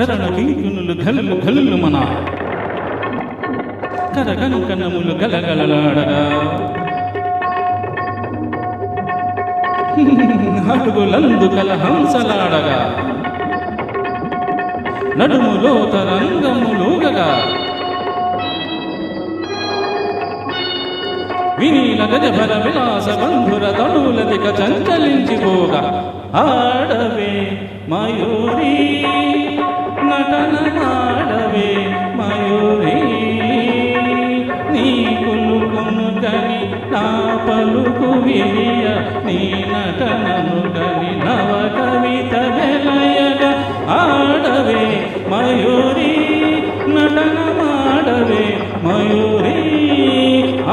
చరణ కింకునులు గల్లు గల్లు మన కరకంకణములు గలగలలాడగా అడుగులందు కల హంసలాడగా నడుములో తరంగములుగగా వినీల గజభర విలాస బంధుర తనులదిక చంచలించిపోగా ఆడవే మయూరి నటన ఆడవే మయూరి నీ కులుకును గని నా పలుకు విరియ నీ నటనను గని నవ కవిత వెలయగా ఆడవే మయూరి నటన ఆడవే మయూరి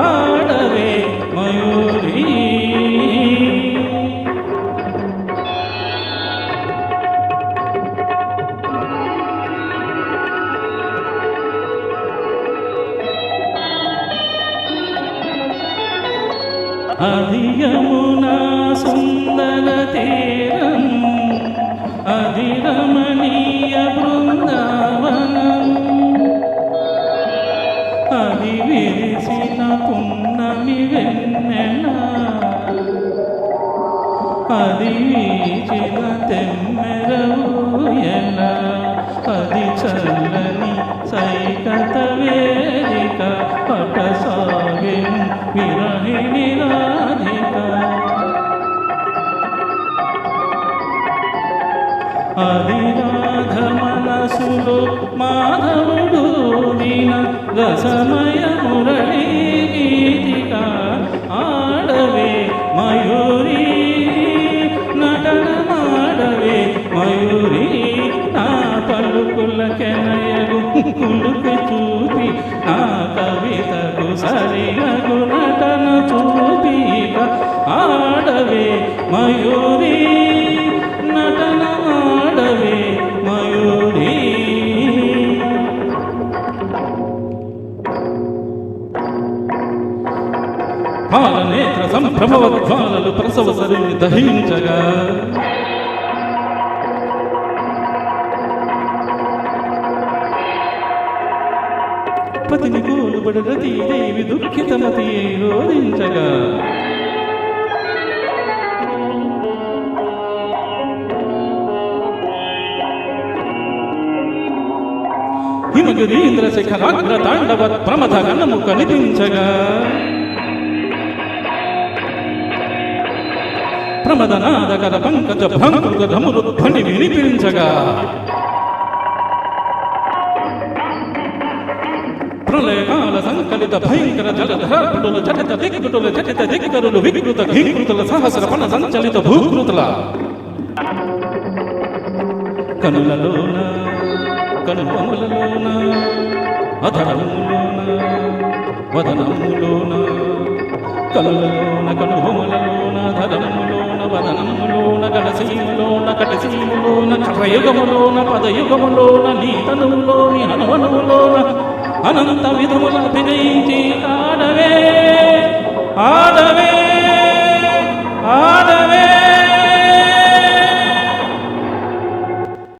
ఆడవే మయూరి అది యమునా సుందర తీరం అది రమణీయ బృందావనం అది విరిసిన పున్నమి వెన్నెల అది వీచిన తెమ్మెరూయల అది చల్లని సైకత వేదిక పటసాగిం విరహిణి రాధిక అది రాధ మనసులో మాధవుడు దీన రసమయ మురళీ గీతిక ఆడవే మయూరి నటన ఆడవే మయూరి నా పలుకుల కెనయగు కులుకు చూపి నా కవితకు సరియగు నటన చూపిక ఆడవే మయూరి నటన ఆడవే మయూరి పాలనేత్ర సంభ్రమవద్వాలలు ప్రసవ సరిని దహించగా పతిని కోలుబడి రతీదేవి దుఃఖితమతి రోధించగా హిమగిరీంద్ర శిఖరాగ్ర తాండవ ప్రమథ గణము కనిపించగా ప్రమదనాదకర పంకజ భంకృత ధమురుధ్వని వినిపించగా ప్రళయకాల సంకలిత భయంకర జలధరాటుల చటిత దిక్కురులు వికృత ఘీకృతుల సహస్ర పణ సంచలిత భూకృతుల కనులలోన కనుపములలోన అధరములోన వదనములోన కనులలోన కనుభములలోన ధరములోన వదనములోన గడసీములోన కటసీములోన కరయుగములోన పదయుగములోన నీతనులోని హనుమనులోన అనంత విధముల అభినయించి ఆడవే ఆడవే ఆడవే